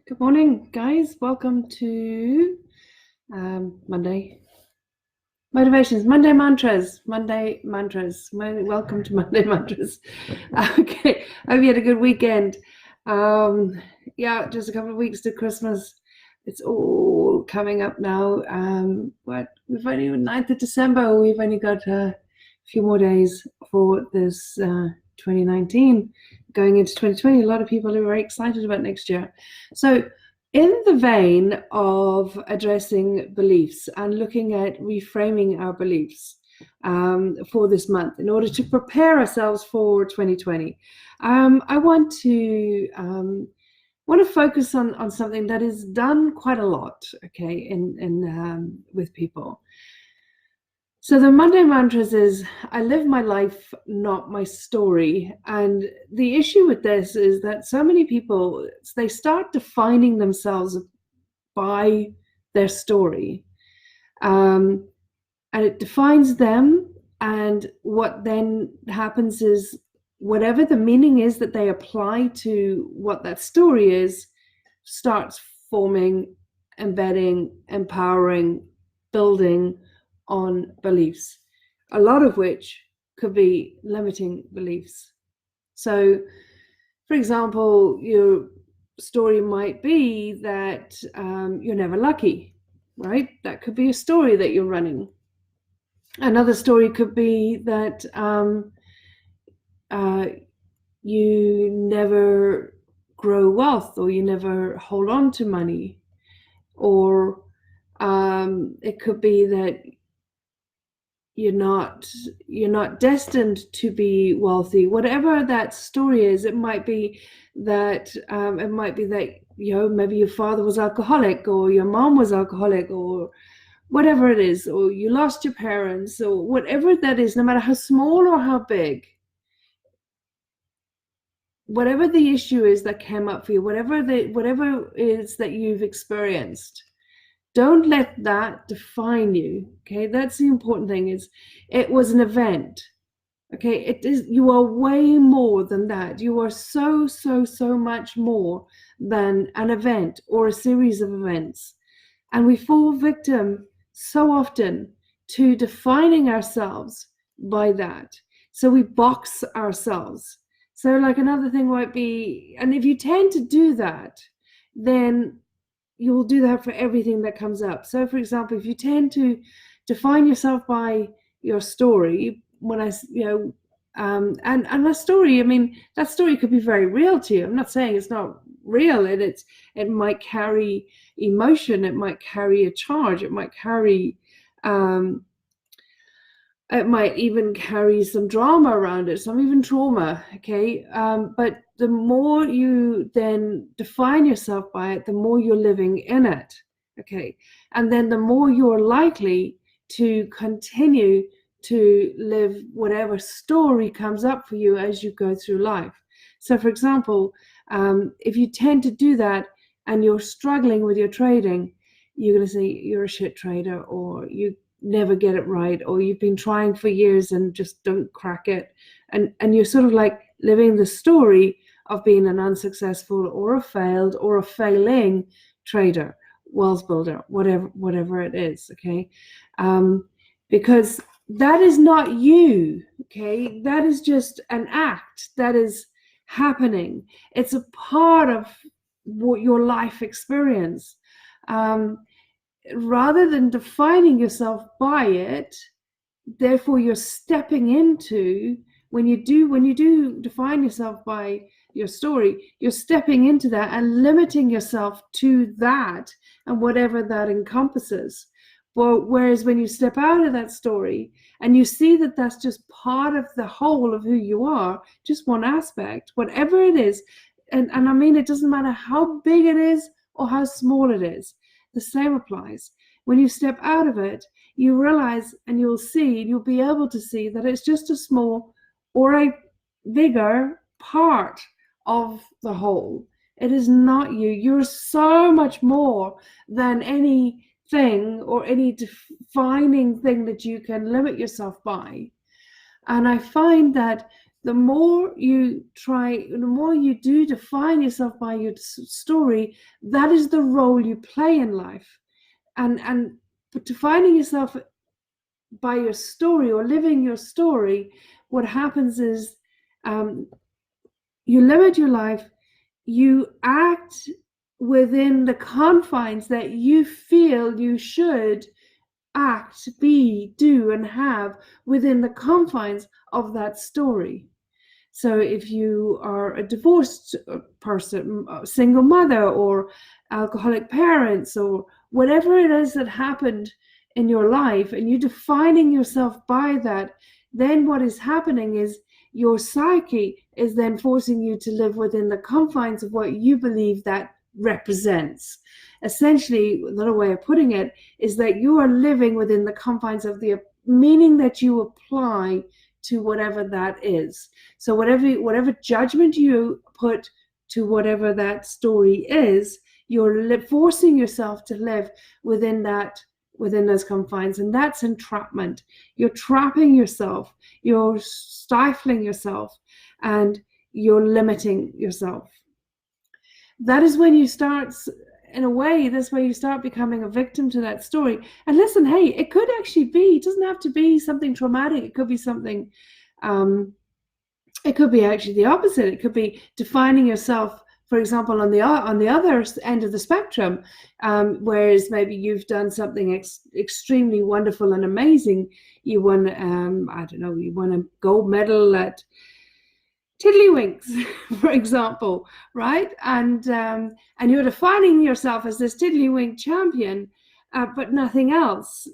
Good morning, guys. Welcome to Monday Motivations, Monday Mantras, Welcome to Monday Mantras. Okay, hope you had a good weekend. Yeah, just a couple of weeks to Christmas. It's all coming up now. We've only 9th of December. We've only got a few more days for this 2019 going into 2020. A lot of people are very excited about next year. So in the vein of addressing beliefs and looking at reframing our beliefs for this month in order to prepare ourselves for 2020, I want to focus on something that is done quite a lot, okay, with people. So the Monday Mantras is, I live my life, not my story. And the issue with this is that so many people, they start defining themselves by their story. And it defines them. And what then happens is whatever the meaning is that they apply to what that story is, starts forming, embedding, empowering, building on beliefs, a lot of which could be limiting beliefs. So, for example, your story might be that you're never lucky, right? That could be a story that you're running. Another story could be that you never grow wealth, or you never hold on to money, or it could be that you're not destined to be wealthy. Whatever that story is, it might be that maybe your father was alcoholic, or your mom was alcoholic, or whatever it is, or you lost your parents, or whatever that is, no matter how small or how big, whatever the issue is that came up for you, whatever it is that you've experienced, don't let that define you. Okay, that's the important thing. Is it was an event. Okay, it is. You are way more than that. You are so much more than an event or a series of events. And we fall victim so often to defining ourselves by that. So we box ourselves. So like another thing might be, and if you tend to do that, then you'll do that for everything that comes up. So for example, if you tend to define yourself by your story, and that story, I mean, that story could be very real to you. I'm not saying it's not real. It might carry emotion, it might carry a charge, it might even carry some drama around it, some even trauma, okay? But the more you then define yourself by it, the more you're living in it, okay? And then the more you're likely to continue to live whatever story comes up for you as you go through life. So for example, if you tend to do that and you're struggling with your trading, you're going to say you're a shit trader, or you never get it right, or you've been trying for years and just don't crack it, and you're sort of like living the story of being an unsuccessful or a failed or a failing trader, wealth builder, whatever it is, okay? Because that is not you, okay? That is just an act that is happening. It's a part of what your life experience. Rather than defining yourself by it, therefore you're stepping into, when you do define yourself by your story, you're stepping into that and limiting yourself to that and whatever that encompasses. Well, whereas when you step out of that story and you see that that's just part of the whole of who you are, just one aspect, whatever it is, and I mean, it doesn't matter how big it is or how small it is, the same applies. When you step out of it, you realize, and you'll be able to see that it's just a small or a bigger part of the whole. It is not you. You're so much more than anything or any defining thing that you can limit yourself by. And I find that the more you do define yourself by your story, that is the role you play in life. But defining yourself by your story or living your story, what happens is you limit your life, you act within the confines that you feel you should act, be, do, and have within the confines of that story. So if you are a divorced person, a single mother, or alcoholic parents, or whatever it is that happened in your life, and you defining yourself by that, then what is happening is your psyche is then forcing you to live within the confines of what you believe that represents. Essentially, another way of putting it is that you are living within the confines of the meaning that you apply to whatever that is. So whatever judgment you put to whatever that story is, you're forcing yourself to live within those confines, and that's entrapment. You're trapping yourself, you're stifling yourself, and you're limiting yourself. That is when you start, in a way, that's where you start becoming a victim to that story. And listen, hey, it could actually be, it doesn't have to be something traumatic. It could be something, it could be actually the opposite. It could be defining yourself, for example, on the other end of the spectrum, whereas maybe you've done something extremely wonderful and amazing. You won, you won a gold medal at Tiddlywinks, for example, right? And you're defining yourself as this Tiddlywink champion, but nothing else.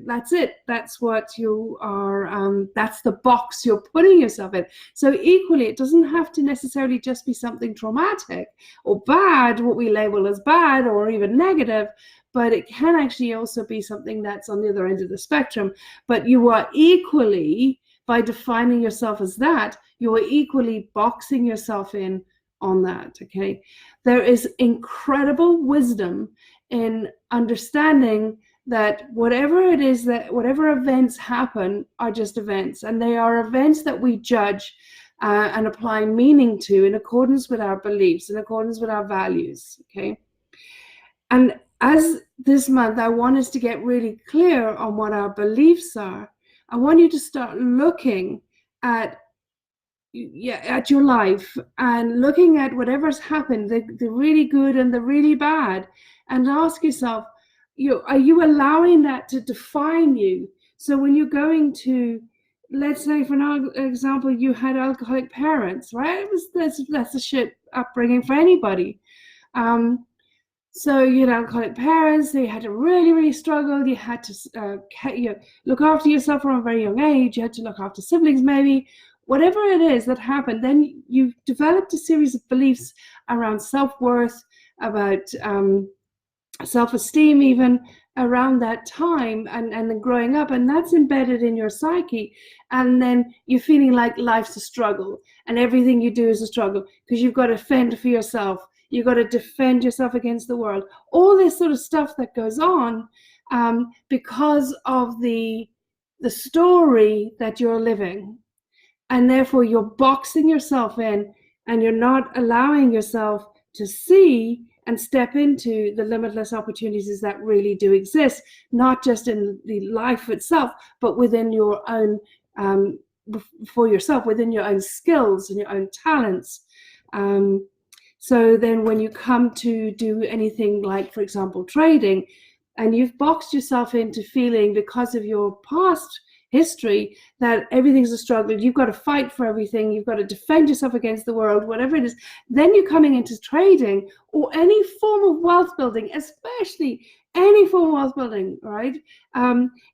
That's it. That's what you are. That's the box you're putting yourself in. So equally, it doesn't have to necessarily just be something traumatic or bad, what we label as bad or even negative, but it can actually also be something that's on the other end of the spectrum. But you are equally, by defining yourself as that, you are equally boxing yourself in on that, okay? There is incredible wisdom in understanding that whatever it is, that whatever events happen are just events, and they are events that we judge and apply meaning to in accordance with our beliefs, in accordance with our values, okay? And as this month, I want us to get really clear on what our beliefs are. I want you to start looking at your life and looking at whatever's happened, the really good and the really bad, and ask yourself, are you allowing that to define you? So when you're going to, let's say for an example, you had alcoholic parents, right? That's a shit upbringing for anybody. So you had alcoholic parents, they had to really, really struggle. You had to look after yourself from a very young age. You had to look after siblings, maybe. Whatever it is that happened, then you developed a series of beliefs around self-worth, about self-esteem even, around that time and then growing up, and that's embedded in your psyche. And then you're feeling like life's a struggle and everything you do is a struggle because you've got to fend for yourself. You've got to defend yourself against the world. All this sort of stuff that goes on because of the story that you're living. And therefore you're boxing yourself in, and you're not allowing yourself to see and step into the limitless opportunities that really do exist, not just in the life itself, but within your own, for yourself, within your own skills and your own talents. So then when you come to do anything like, for example, trading, and you've boxed yourself into feeling because of your past history that everything's a struggle, you've got to fight for everything, you've got to defend yourself against the world, whatever it is, then you're coming into trading or any form of wealth building, especially any form of wealth building, right?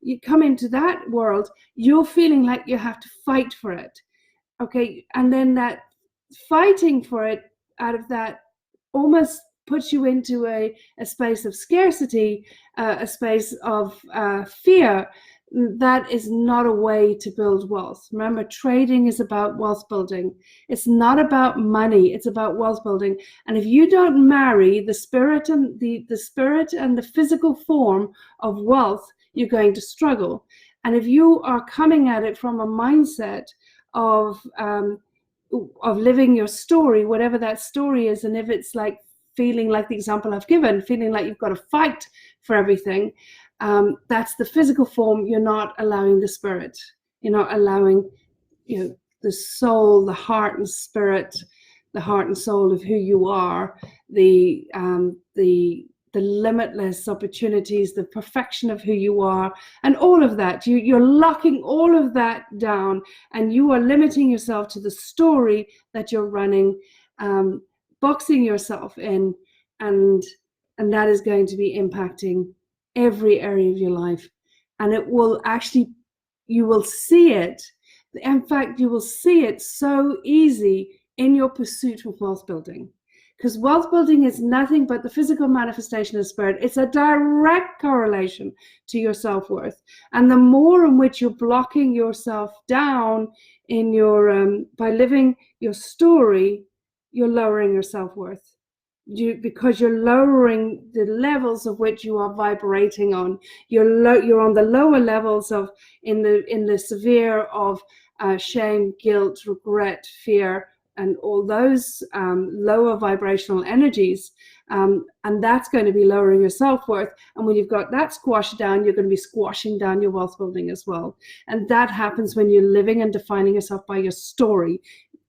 You come into that world, you're feeling like you have to fight for it, okay? And then that fighting for it out of that almost puts you into a space of scarcity, a space of fear. That is not a way to build wealth. Remember, trading is about wealth building. It's not about money, it's about wealth building. And if you don't marry the spirit and the spirit and the physical form of wealth, you're going to struggle. And if you are coming at it from a mindset of living your story, whatever that story is. And if it's like feeling like the example I've given, feeling like you've got to fight for everything, that's the physical form. You're not allowing the spirit. You're not allowing, the soul, the heart and spirit, the heart and soul of who you are, the limitless opportunities, the perfection of who you are, and all of that. You're locking all of that down, and you are limiting yourself to the story that you're running, boxing yourself in, and that is going to be impacting every area of your life. And it will actually, you will see it. In fact, you will see it so easy in your pursuit of wealth building. Because wealth building is nothing but the physical manifestation of spirit. It's a direct correlation to your self-worth. And the more in which you're blocking yourself down in your by living your story, you're lowering your self-worth. Because you're lowering the levels of which you are vibrating on. You're on the lower levels of in the severe of shame, guilt, regret, fear, and all those lower vibrational energies, and that's going to be lowering your self-worth. And when you've got that squashed down, you're going to be squashing down your wealth building as well. And that happens when you're living and defining yourself by your story,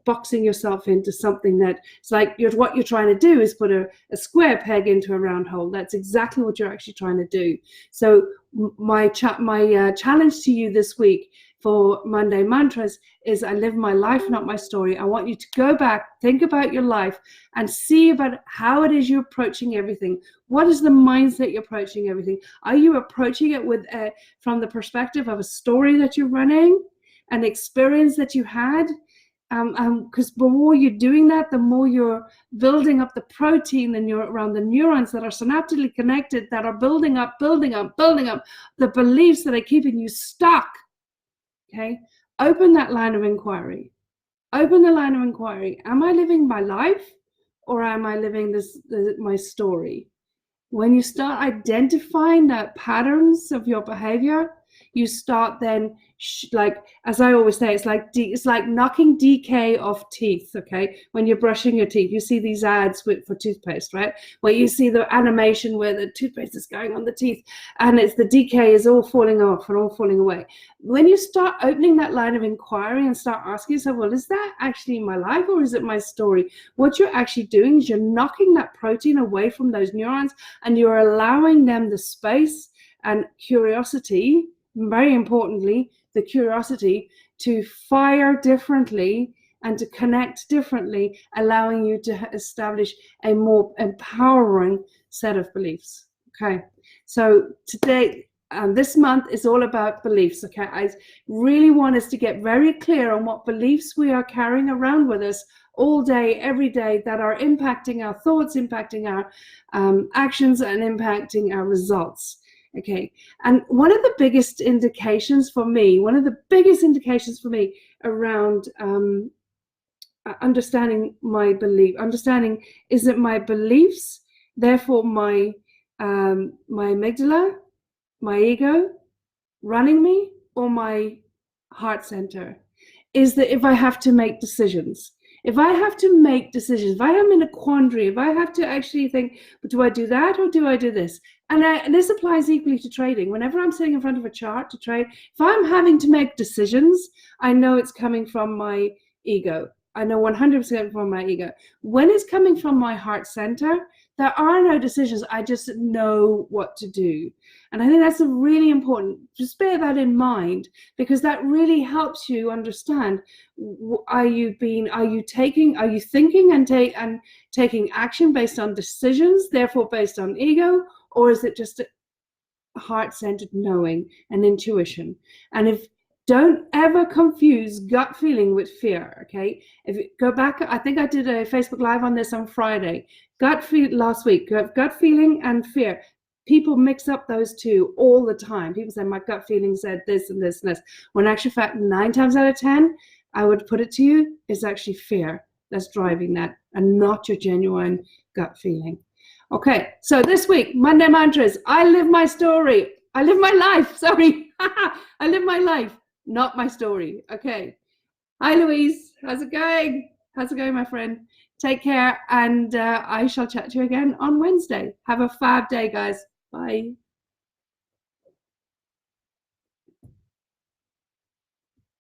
boxing yourself into something that it's like what you're trying to do is put a square peg into a round hole. That's exactly what you're actually trying to do. So my challenge to you this week for Monday Mantras is, I live my life, not my story. I want you to go back, think about your life, and see about how it is you're approaching everything. What is the mindset you're approaching everything? Are you approaching it with from the perspective of a story that you're running, an experience that you had? Because the more you're doing that, the more you're building up the protein and you're around the neurons that are synaptically connected, that are building up the beliefs that are keeping you stuck. Okay, open that line of inquiry. Open the line of inquiry. Am I living my life, or am I living my story? When you start identifying that patterns of your behavior, you start then, like, as I always say, it's like knocking decay off teeth. Okay, when you're brushing your teeth, you see these ads for toothpaste, right? Where you see the animation where the toothpaste is going on the teeth, and it's the decay is all falling off and all falling away. When you start opening that line of inquiry and start asking yourself, well, is that actually my life, or is it my story? What you're actually doing is you're knocking that protein away from those neurons, and you're allowing them the space and curiosity, very importantly, the curiosity to fire differently and to connect differently, allowing you to establish a more empowering set of beliefs. Okay, so today, this month is all about beliefs. Okay, I really want us to get very clear on what beliefs we are carrying around with us all day, every day, that are impacting our thoughts, impacting our actions, and impacting our results. Okay, and one of the biggest indications for me around understanding is that my beliefs, therefore my amygdala, my ego running me, or my heart center, is that if I have to make decisions, if I am in a quandary, if I have to actually think, but do I do that or do I do this? And this applies equally to trading. Whenever I'm sitting in front of a chart to trade, if I'm having to make decisions, I know it's coming from my ego. I know 100% from my ego. When it's coming from my heart center, there are no decisions. I just know what to do. And I think that's a really important, just bear that in mind, because that really helps you understand, are you thinking and taking action based on decisions, therefore based on ego, or is it just a heart-centered knowing and intuition? And don't ever confuse gut feeling with fear. Okay, if you go back, I think I did a Facebook Live on this on Friday. Last week, gut feeling and fear. People mix up those two all the time. People say, my gut feeling said this and this and this. When in actual fact, 9 times out of 10, I would put it to you, is actually fear that's driving that, and not your genuine gut feeling. Okay, so this week, Monday Mantras, I live my story. I live my life, sorry. I live my life, not my story. Okay, Hi, Louise. How's it going? How's it going, my friend? Take care, and I shall chat to you again on Wednesday. Have a fab day, guys. Bye.